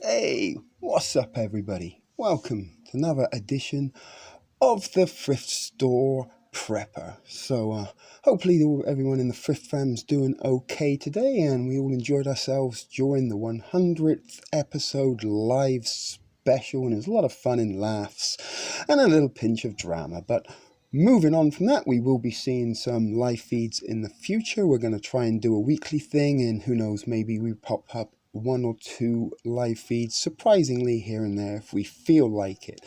Hey, what's up everybody? Welcome to another edition of the Thrift Store Prepper. Hopefully everyone in the Thrift fam's doing okay today, and we all enjoyed ourselves during the 100th episode live special, and it was a lot of fun and laughs and a little pinch of drama. But moving on from that, we will be seeing some live feeds in the future. We're going to try and do a weekly thing, and who knows, maybe we pop up one or two live feeds surprisingly here and there if we feel like it.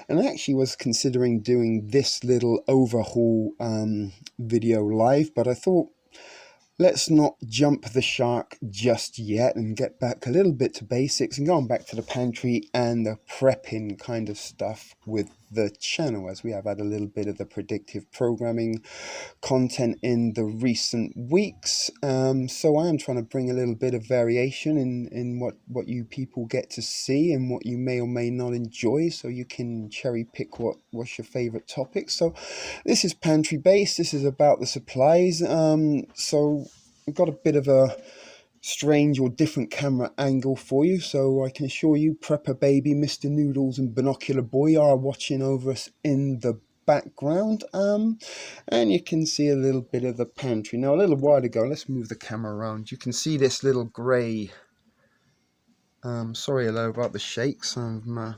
And I actually was considering doing this little overhaul video live, but I thought, let's not jump the shark just yet and get back a little bit to basics and going back to the pantry and the prepping kind of stuff with the channel, as we have had a little bit of the predictive programming content in the recent weeks. So I am trying to bring a little bit of variation in what you people get to see and what you may or may not enjoy, so you can cherry pick what's your favorite topic. So this is pantry based. This is about the supplies. So I've got a bit of a strange or different camera angle for you, so I can assure you Prepper Baby, Mr. Noodles and Binocular Boy are watching over us in the background, and you can see a little bit of the pantry. Now, a little while ago, let's move the camera around, you can see this little grey, sorry hello about the shakes, I'm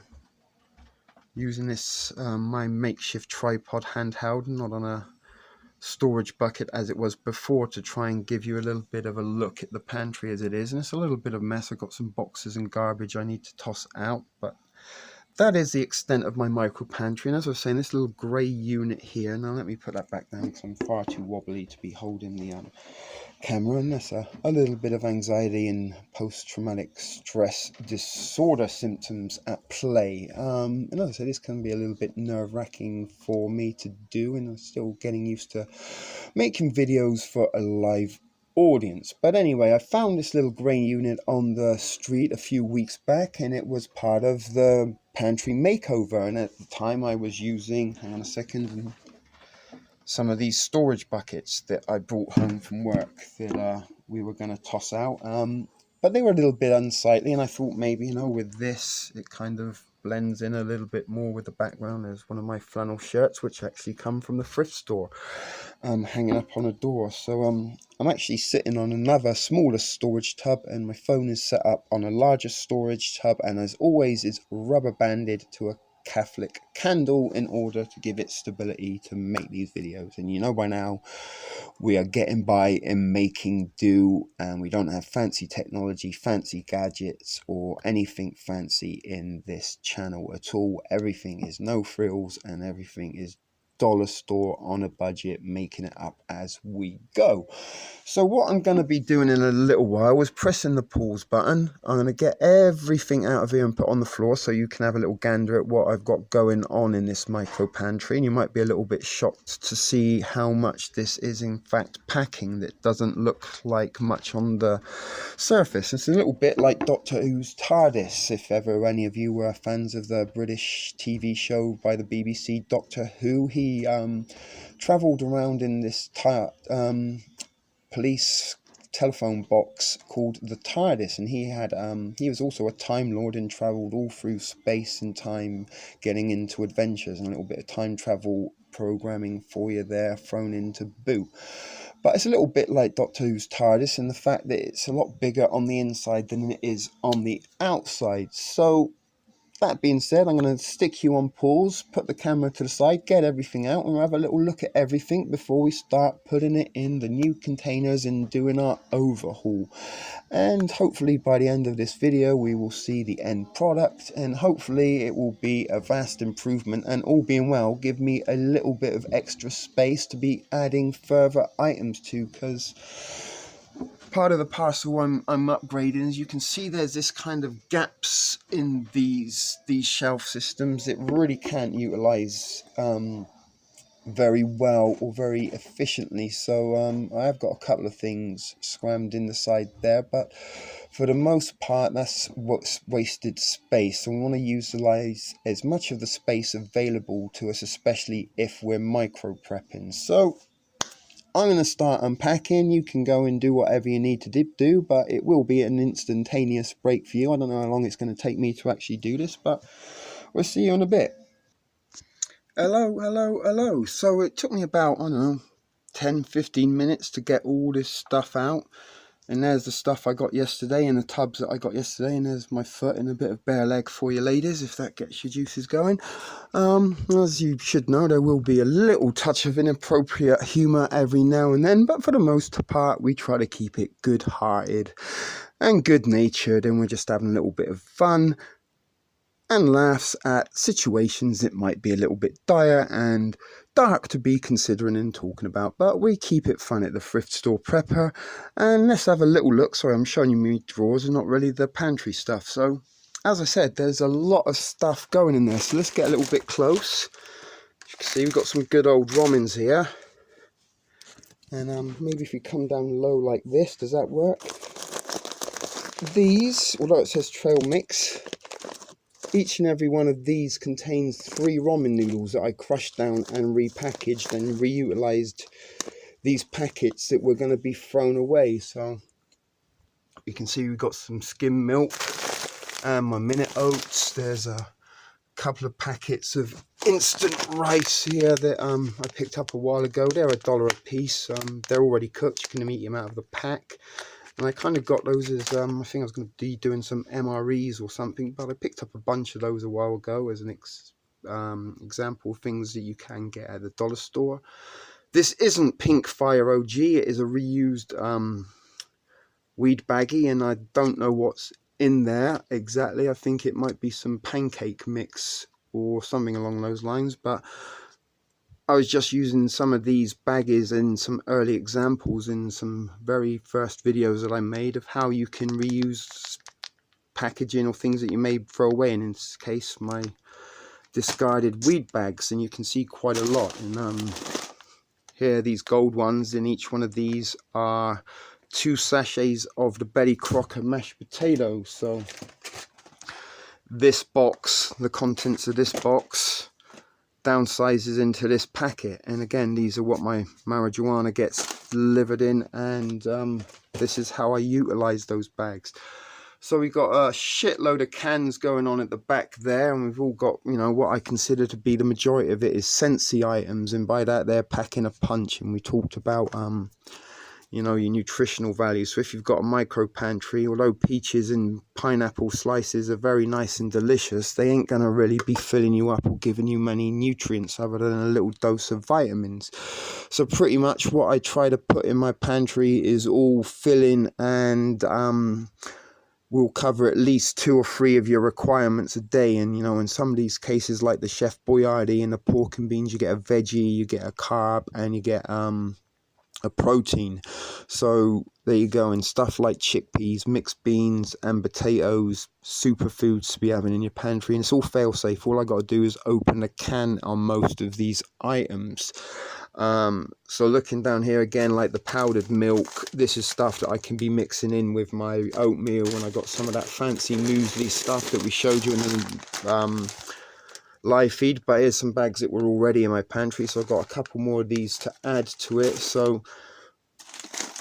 using this my makeshift tripod handheld, not on a storage bucket as it was before, to try and give you a little bit of a look at the pantry as it is. And it's a little bit of a mess. I've got some boxes and garbage I need to toss out, but that is the extent of my micro pantry. And as I was saying, this little grey unit here, now let me put that back down because I'm far too wobbly to be holding the camera, and that's a little bit of anxiety and post-traumatic stress disorder symptoms at play. And as I said, this can be a little bit nerve-wracking for me to do, and I'm still getting used to making videos for a live audience. But anyway, I found this little grain unit on the street a few weeks back, and it was part of the pantry makeover. And at the time I was using, hang on a second, some of these storage buckets that I brought home from work that we were going to toss out, but they were a little bit unsightly, and I thought maybe, with this it kind of blends in a little bit more with the background. There's one of my flannel shirts which actually come from the thrift store, hanging up on a door. So I'm actually sitting on another smaller storage tub, and my phone is set up on a larger storage tub, and as always is rubber banded to a Catholic candle in order to give it stability to make these videos. And by now we are getting by and making do, and we don't have fancy technology, fancy gadgets, or anything fancy in this channel at all. Everything is no frills, and everything is dollar store on a budget, making it up as we go. So what I'm going to be doing in a little while is pressing the pause button. I'm going to get everything out of here and put on the floor so you can have a little gander at what I've got going on in this micro pantry. And you might be a little bit shocked to see how much this is in fact packing that doesn't look like much on the surface. It's a little bit like Doctor Who's TARDIS, if ever any of you were fans of the British TV show by the BBC, Doctor Who. He travelled around in this police telephone box called the TARDIS, and he was also a Time Lord and travelled all through space and time, getting into adventures, and a little bit of time travel programming for you there thrown into boot. But it's a little bit like Doctor Who's TARDIS in the fact that it's a lot bigger on the inside than it is on the outside. So that being said, I'm going to stick you on pause, put the camera to the side, get everything out, and we'll have a little look at everything before we start putting it in the new containers and doing our overhaul. And hopefully by the end of this video we will see the end product, and hopefully it will be a vast improvement, and all being well give me a little bit of extra space to be adding further items to, because part of the parcel I'm upgrading, as you can see, there's this kind of gaps in these shelf systems that really can't utilize very well or very efficiently. So I have got a couple of things scrammed in the side there, but for the most part that's what's wasted space. So we want to utilize as much of the space available to us, especially if we're micro prepping. So I'm going to start unpacking. You can go and do whatever you need to do, but it will be an instantaneous break for you. I don't know how long it's going to take me to actually do this, but we'll see you in a bit. Hello. So it took me about, I don't know, 10-15 minutes to get all this stuff out. And there's the stuff I got yesterday and the tubs that I got yesterday, and there's my foot and a bit of bare leg for you ladies, if that gets your juices going. As you should know, there will be a little touch of inappropriate humour every now and then, but for the most part we try to keep it good-hearted and good-natured, and we're just having a little bit of fun and laughs at situations that might be a little bit dire and dark to be considering and talking about, but we keep it fun at the thrift store prepper. And let's have a little look. Sorry, I'm showing you my drawers and not really the pantry stuff. So as I said, there's a lot of stuff going in there, so let's get a little bit close. As you can see, we've got some good old ramens here, and maybe if you come down low like this, does that work? These, although it says trail mix, each and every one of these contains 3 ramen noodles that I crushed down and repackaged and reutilized these packets that were going to be thrown away. So you can see we've got some skim milk and my minute oats. There's a couple of packets of instant rice here that I picked up a while ago. They're $1 a piece. They're already cooked. You can eat them out of the pack. And I kind of got those as, I think I was going to be doing some MREs or something, but I picked up a bunch of those a while ago as an example of things that you can get at the dollar store. This isn't Pink Fire OG, it is a reused weed baggie, and I don't know what's in there exactly. I think it might be some pancake mix or something along those lines, but I was just using some of these baggies in some early examples in some very first videos that I made of how you can reuse packaging or things that you may throw away, and in this case my discarded weed bags, and you can see quite a lot. And here, these gold ones, in each one of these are 2 sachets of the Betty Crocker mashed potatoes. So this box, the contents of this box, downsizes into this packet, and again, these are what my marijuana gets delivered in, and this is how I utilize those bags. So we've got a shitload of cans going on at the back there, and we've all got, you know, what I consider to be the majority of it is Sensi items, and by that they're packing a punch. And we talked about you know, your nutritional value. So if you've got a micro pantry, although peaches and pineapple slices are very nice and delicious, they ain't gonna really be filling you up or giving you many nutrients other than a little dose of vitamins. So pretty much what I try to put in my pantry is all filling and will cover at least 2 or 3 of your requirements a day. And you know, in some of these cases like the Chef Boyardee and the pork and beans, you get a veggie, you get a carb, and you get a protein. So there you go. And stuff like chickpeas, mixed beans and potatoes, superfoods to be having in your pantry, and it's all fail safe. All I got to do is open the can on most of these items. So looking down here again, like the powdered milk, this is stuff that I can be mixing in with my oatmeal, and I got some of that fancy muesli stuff that we showed you in the live feed. But here's some bags that were already in my pantry, so I've got a couple more of these to add to it. So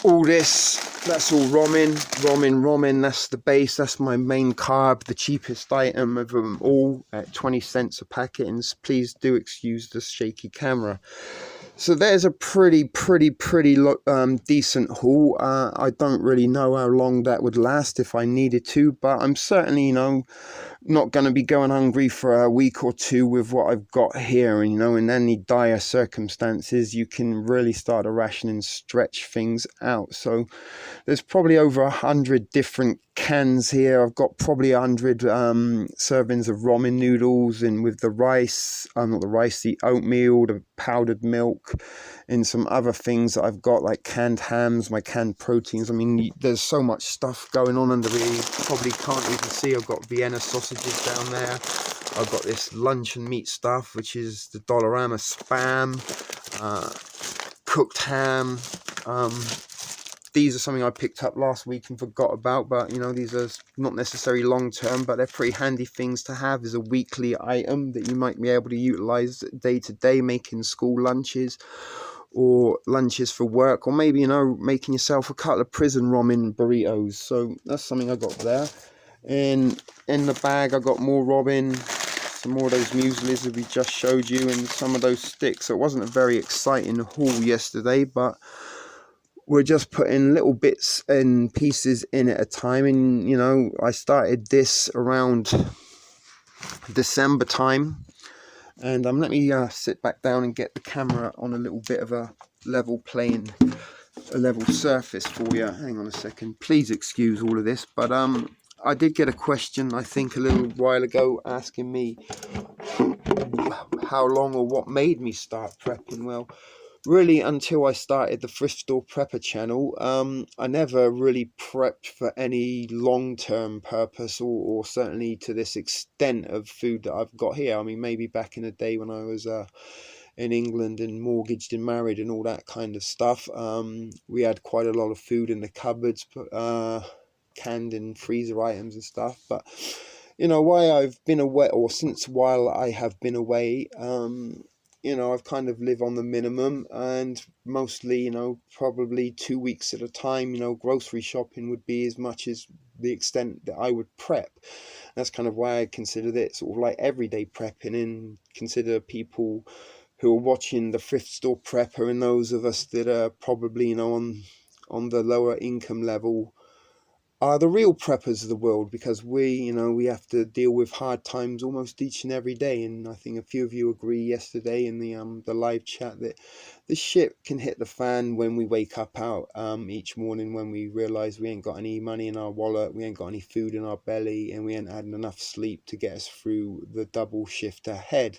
all this, that's all ramen, that's the base, that's my main carb, the cheapest item of them all at 20 cents a packet. And please do excuse the shaky camera. So there's a pretty decent haul. I don't really know how long that would last if I needed to, but I'm certainly, you know, not going to be going hungry for a week or 2 with what I've got here. And you know, in any dire circumstances, you can really start to ration and stretch things out. So there's probably over 100 different cans here. I've got probably 100 servings of ramen noodles, and with the rice, not the rice, the oatmeal, the powdered milk, and some other things that I've got, like canned hams, my canned proteins. I mean, there's so much stuff going on under me. You probably can't even see. I've got Vienna sausages down there. I've got this luncheon meat stuff, which is the Dollarama Spam, cooked ham. These are something I picked up last week and forgot about, but you know, these are not necessarily long term, but they're pretty handy things to have as a weekly item that you might be able to utilize day to day, making school lunches or lunches for work, or maybe, making yourself a couple of prison ramen burritos. So that's something I got there. And in the bag I got more robin, some more of those mueslis that we just showed you, and some of those sticks. So it wasn't a very exciting haul yesterday, but we're just putting little bits and pieces in at a time. And I started this around December time. And let me sit back down and get the camera on a little bit of a level plane, a level surface for you. Hang on a second, please excuse all of this, but I did get a question, I think, a little while ago, asking me how long or what made me start prepping. Well, really, until I started the Thrift Store Prepper channel, I never really prepped for any long-term purpose, or certainly to this extent of food that I've got here. I mean, maybe back in the day when I was in England and mortgaged and married and all that kind of stuff, we had quite a lot of food in the cupboards, canned and freezer items and stuff. But why I've been away, or since while I have been away, I've kind of lived on the minimum, and mostly, probably 2 weeks at a time. Grocery shopping would be as much as the extent that I would prep. That's kind of why I consider it sort of like everyday prepping, and consider people who are watching the Thrift Store Prepper, and those of us that are probably, on the lower income level, are the real preppers of the world, because we have to deal with hard times almost each and every day. And I think a few of you agree yesterday in the live chat that the shit can hit the fan when we wake up out each morning, when we realize we ain't got any money in our wallet, we ain't got any food in our belly, and we ain't had enough sleep to get us through the double shift ahead.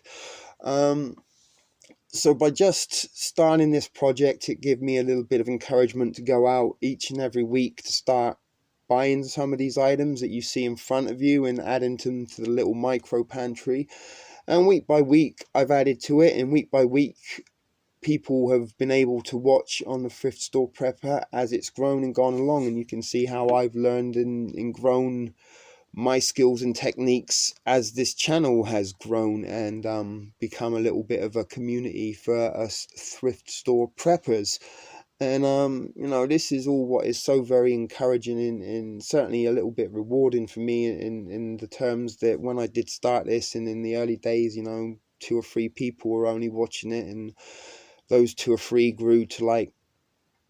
So by just starting this project, it gave me a little bit of encouragement to go out each and every week to start buying some of these items that you see in front of you and adding them to the little micro pantry. And week by week, I've added to it, and week by week, people have been able to watch on the Thrift Store Prepper as it's grown and gone along. And you can see how I've learned and grown my skills and techniques as this channel has grown and become a little bit of a community for us thrift store preppers. And this is all what is so very encouraging, and certainly a little bit rewarding for me, in the terms that when I did start this, and in the early days, 2 or 3 people were only watching it, and those 2 or 3 grew to like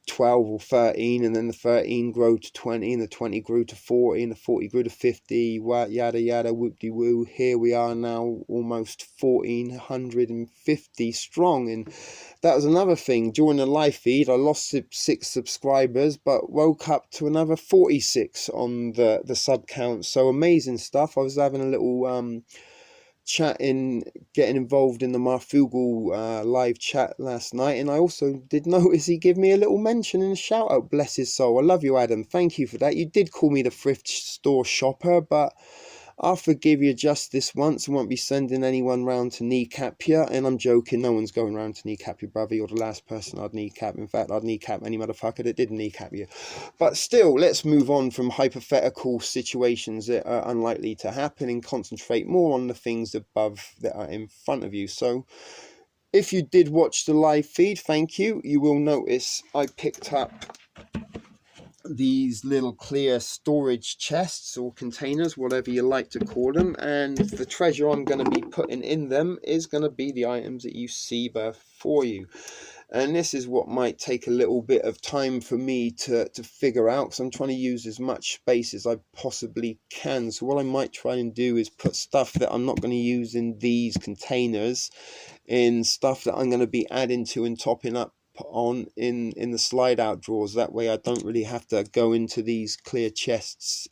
12 or 13, and then the 13 grew to 20, and the 20 grew to 40, and the 40 grew to 50, yada yada, whoop-de-woo. Here we are now, almost 1,450 strong. And that was another thing. During the live feed, I lost 6 subscribers, but woke up to another 46 on the sub count. So amazing stuff. I was having a little chatting, getting involved in the Marfugal live chat last night, and I also did notice he gave me a little mention and a shout out. Bless his soul. I love you, Adam. Thank you for that. You did call me the thrift store shopper, but I'll forgive you just this once. I won't be sending anyone round to kneecap you. And I'm joking, no one's going round to kneecap you, brother. You're the last person I'd kneecap. In fact, I'd kneecap any motherfucker that didn't kneecap you. But still, let's move on from hypothetical situations that are unlikely to happen, and concentrate more on the things above that are in front of you. So if you did watch the live feed, thank you. You will notice I picked up these little clear storage chests or containers, whatever you like to call them, and the treasure I'm going to be putting in them is going to be the items that you see before you. And this is what might take a little bit of time for me to figure out, because I'm trying to use as much space as I possibly can. So what I might try and do is put stuff that I'm not going to use in these containers in stuff that I'm going to be adding to and topping up on in the slide out drawers. That way I don't really have to go into these clear chests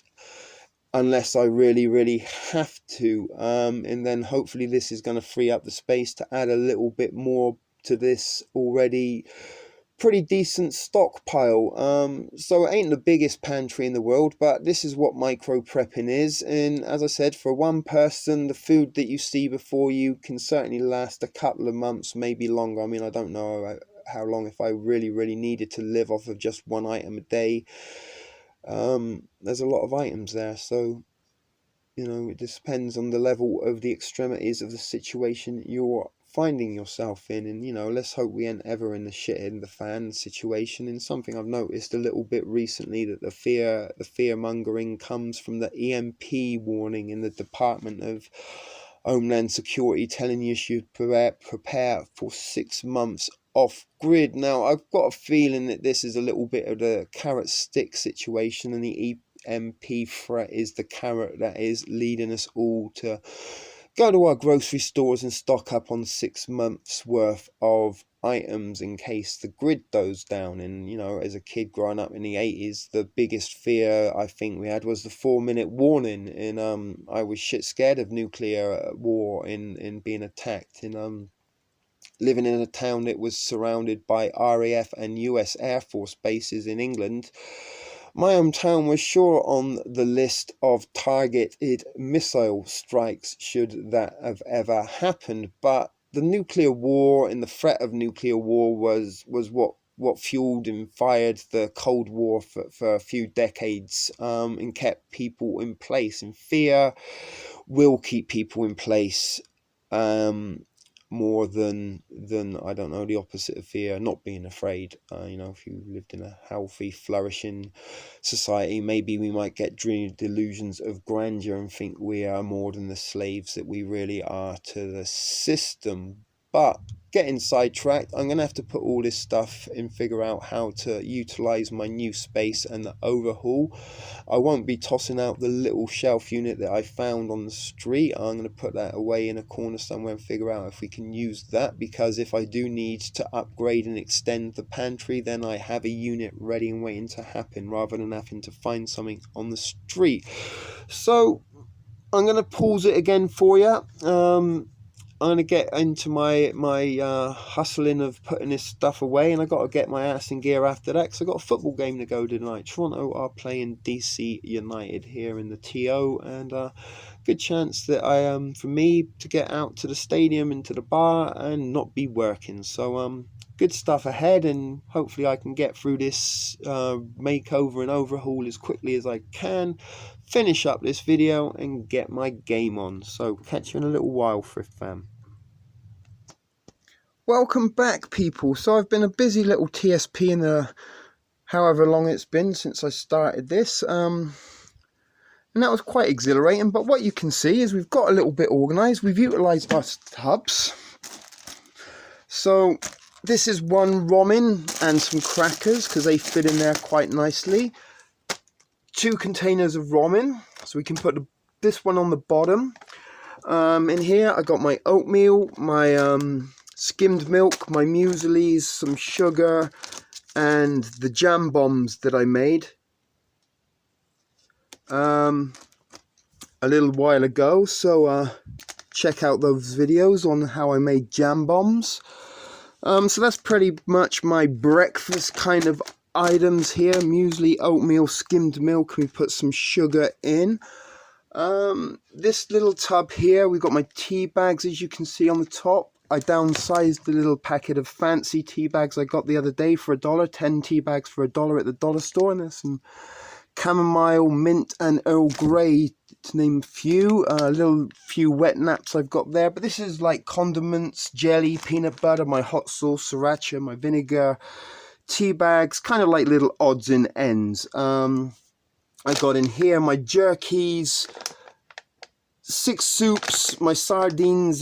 unless I really have to, and then hopefully this is going to free up the space to add a little bit more to this already pretty decent stockpile. So it ain't the biggest pantry in the world, but this is what micro prepping is. And as I said, for one person, the food that you see before you can certainly last a couple of months, maybe longer. I mean, I don't know how long, if I really needed to live off of just one item a day. There's a lot of items there, so it just depends on the level of the extremities of the situation you're finding yourself in. And you know, let's hope we ain't ever in the shit in the fan situation. And something I've noticed a little bit recently, that the fear mongering comes from the EMP warning in the Department of Homeland Security, telling you should prepare for 6 months off grid. Now, I've got a feeling that this is a little bit of the carrot stick situation, and the EMP threat is the carrot that is leading us all to go to our grocery stores and stock up on 6 months worth of items in case the grid goes down. And you know, as a kid growing up in the 80s, the biggest fear I think we had was the 4-minute warning. And I was shit scared of nuclear war in being attacked. And living in a town that was surrounded by RAF and US Air Force bases in England, my hometown was sure on the list of targeted missile strikes should that have ever happened. But the nuclear war and the threat of nuclear war was what fueled and fired the Cold War for a few decades, and kept people in place. And fear will keep people in place, more than I don't know, the opposite of fear, not being afraid. You know, if you lived in a healthy, flourishing society, maybe we might get delusions of grandeur and think we are more than the slaves that we really are to the system. But getting sidetracked, I'm going to have to put all this stuff and figure out how to utilize my new space and the overhaul. I won't be tossing out the little shelf unit that I found on the street. I'm going to put that away in a corner somewhere and figure out if we can use that, because if I do need to upgrade and extend the pantry, then I have a unit ready and waiting to happen, rather than having to find something on the street. So I'm going to pause it again for you. I'm going to get into my hustling of putting this stuff away, and I got to get my ass in gear after that, because I got a football game to go to tonight. Toronto are playing DC United here in the TO, and good chance that for me to get out to the stadium and to the bar and not be working. So good stuff ahead, and hopefully I can get through this makeover and overhaul as quickly as I can, finish up this video and get my game on. So catch you in a little while, Thrift Fam. Welcome back, people. So I've been a busy little TSP in the however long it's been since I started this, and that was quite exhilarating. But what you can see is we've got a little bit organized. We've utilized our tubs. So this is one ramen and some crackers, because they fit in there quite nicely. 2 containers of ramen, so we can put this one on the bottom. In here I got my oatmeal, my skimmed milk, my mueslis, some sugar, and the jam bombs that I made a little while ago. So check out those videos on how I made jam bombs. So that's pretty much my breakfast kind of items here: muesli, oatmeal, skimmed milk. We put some sugar in. This little tub here, we've got my tea bags, as you can see on the top. I downsized the little packet of fancy tea bags I got the other day for $1, 10 tea bags for $1 at the dollar store, and there's some chamomile, mint and Earl Grey, to name a few. Little few wet naps I've got there, but this is like condiments, jelly, peanut butter, my hot sauce, sriracha, my vinegar, tea bags, kind of like little odds and ends. I got in here my jerkies, 6 soups, my sardines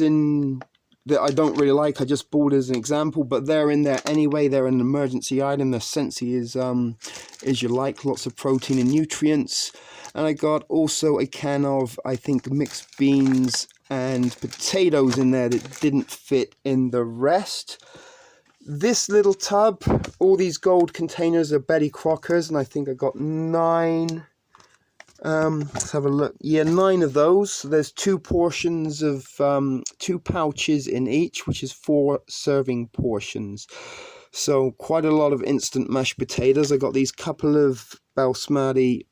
that I don't really like, I just bought as an example, but they're in there anyway. They're an emergency item. They're scentsy as you like, lots of protein and nutrients. And I got also a can of, I think, mixed beans and potatoes in there that didn't fit in the rest. This little tub, all these gold containers are Betty Crocker's, and I think I got 9. Let's have a look. Yeah, 9 of those. So there's 2 portions of 2 pouches in each, which is 4 serving portions. So quite a lot of instant mashed potatoes. I got these couple of basmati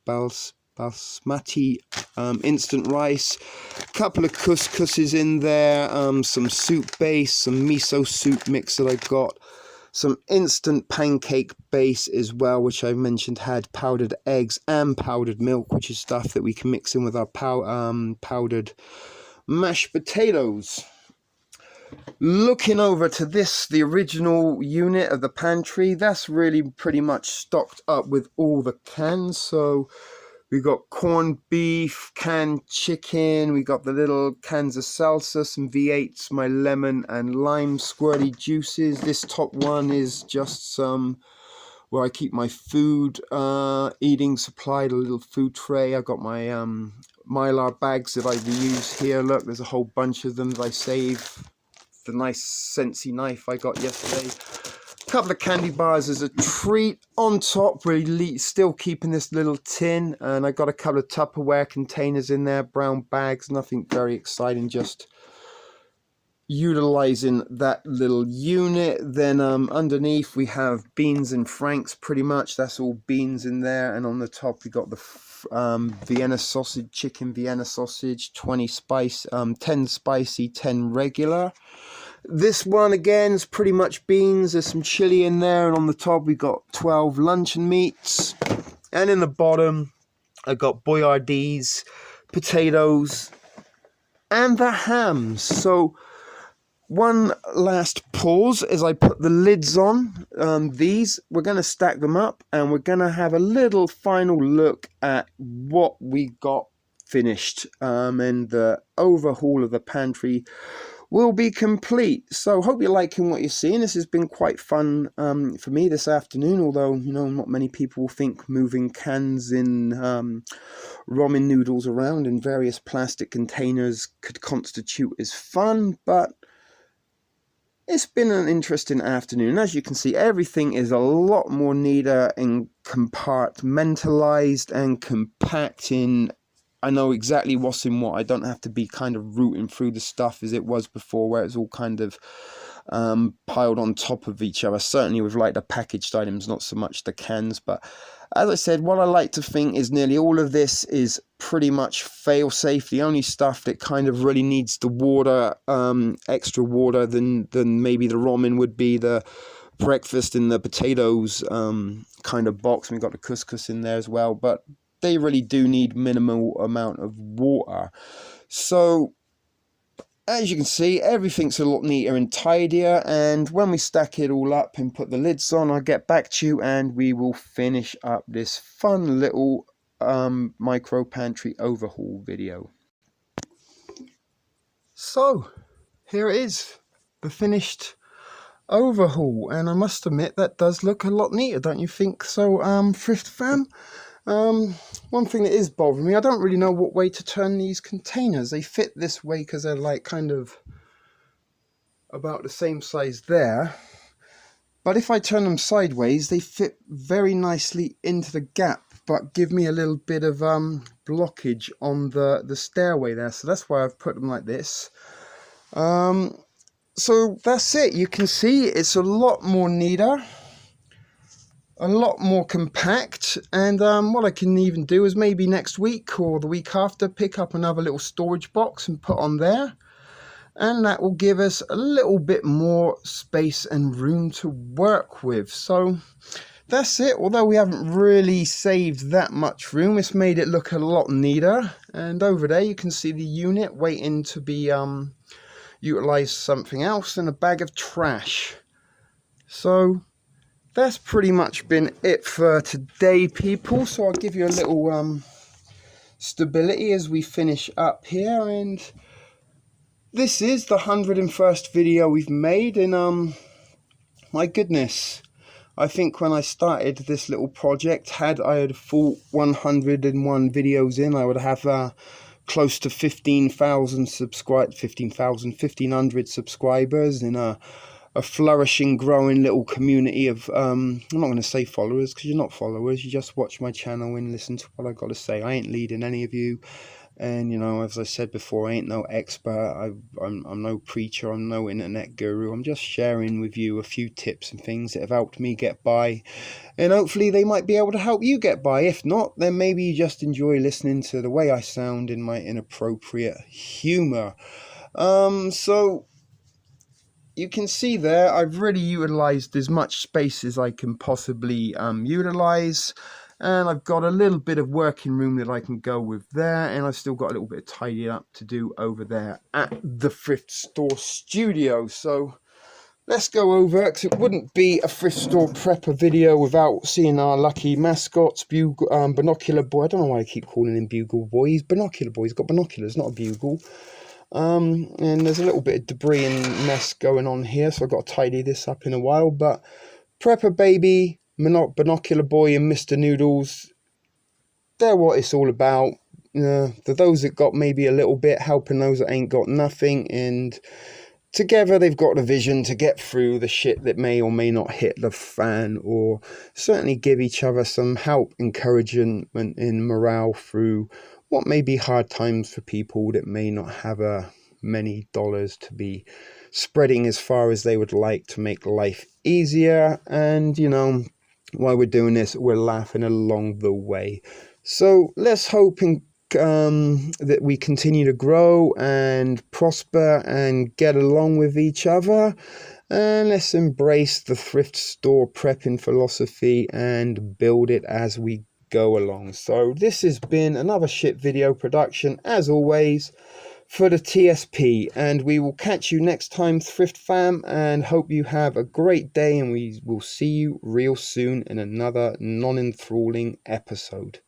instant rice, a couple of couscouses in there, some soup base, some miso soup mix that I got, some instant pancake base as well, which I mentioned had powdered eggs and powdered milk, which is stuff that we can mix in with our powdered mashed potatoes. Looking over to this, the original unit of the pantry, that's really pretty much stocked up with all the cans. So we got corned beef, canned chicken, we got the little cans of salsa, some V8s, my lemon and lime squirty juices. This top one is just some where I keep my food eating supplied, a little food tray. I got my Mylar bags that I reuse here. Look, there's a whole bunch of them that I save. The nice Scentsy knife I got yesterday. A couple of candy bars as a treat. On top, we're still keeping this little tin, and I got a couple of Tupperware containers in there, brown bags, nothing very exciting, just utilizing that little unit. Then underneath we have beans and franks, pretty much that's all beans in there, and on the top we got the Vienna sausage, chicken Vienna sausage, 20 spice, 10 spicy, 10 regular. This one again is pretty much beans. There's some chili in there, and on the top we got 12 luncheon meats, and in the bottom I got boyardees, potatoes, and the hams. So one last pause as I put the lids on these. We're going to stack them up, and we're going to have a little final look at what we got finished, and the overhaul of the pantry will be complete. So hope you're liking what you're seeing. This has been quite fun for me this afternoon, although not many people think moving cans in ramen noodles around in various plastic containers could constitute as fun, but it's been an interesting afternoon. As you can see, everything is a lot more neater and compartmentalized and compact in. I know exactly what's in what. I don't have to be kind of rooting through the stuff as it was before, where it's all kind of piled on top of each other. Certainly with like the packaged items, not so much the cans. But as I said, what I like to think is nearly all of this is pretty much fail safe. The only stuff that kind of really needs the water, extra water than maybe the ramen would be the breakfast and the potatoes kind of box. And we've got the couscous in there as well, but they really do need minimal amount of water. So as you can see, everything's a lot neater and tidier, and when we stack it all up and put the lids on, I'll get back to you and we will finish up this fun little micro pantry overhaul video. So here it is, the finished overhaul, and I must admit that does look a lot neater, don't you think so, Thrift Fam? One thing that is bothering me, I don't really know what way to turn these containers. They fit this way because they're like kind of about the same size there, but if I turn them sideways they fit very nicely into the gap but give me a little bit of blockage on the stairway there, so that's why I've put them like this. So that's it. You can see it's a lot more neater, a lot more compact, and what I can even do is maybe next week or the week after pick up another little storage box and put on there, and that will give us a little bit more space and room to work with. So that's it. Although we haven't really saved that much room, it's made it look a lot neater. And over there you can see the unit waiting to be utilized something else, and a bag of trash. So that's pretty much been it for today, people. So I'll give you a little stability as we finish up here, and this is the 101st video we've made, and my goodness, I think when I started this little project, had I had full 101 videos in, I would have close to 15,000 1,500 subscribers in a flourishing, growing little community of, I'm not going to say followers, because you're not followers, you just watch my channel and listen to what I got to say. I ain't leading any of you, and as I said before, I ain't no expert, I'm no preacher, I'm no internet guru. I'm just sharing with you a few tips and things that have helped me get by, and hopefully they might be able to help you get by. If not, then maybe you just enjoy listening to the way I sound in my inappropriate humor. So you can see there, I've really utilized as much space as I can possibly utilize. And I've got a little bit of working room that I can go with there, and I've still got a little bit of tidying up to do over there at the thrift store studio. So let's go over, because it wouldn't be a thrift store prepper video without seeing our lucky mascots, Binocular Boy. I don't know why I keep calling him Bugle Boy. He's Binocular Boy. He's got binoculars, not a bugle. And there's a little bit of debris and mess going on here, so I've got to tidy this up in a while. But Prepper Baby, Binocular Boy, and Mr. Noodles, they're what it's all about. For those that got maybe a little bit, helping those that ain't got nothing, and together they've got a vision to get through the shit that may or may not hit the fan, or certainly give each other some help, encouragement and morale through what may be hard times for people that may not have many dollars to be spreading as far as they would like to make life easier. And while we're doing this, we're laughing along the way. So let's hope that we continue to grow and prosper and get along with each other, and let's embrace the thrift store prepping philosophy and build it as we go along. So this has been another shit video production, as always, for the TSP, and we will catch you next time, Thrift Fam, and hope you have a great day, and we will see you real soon in another non-enthralling episode.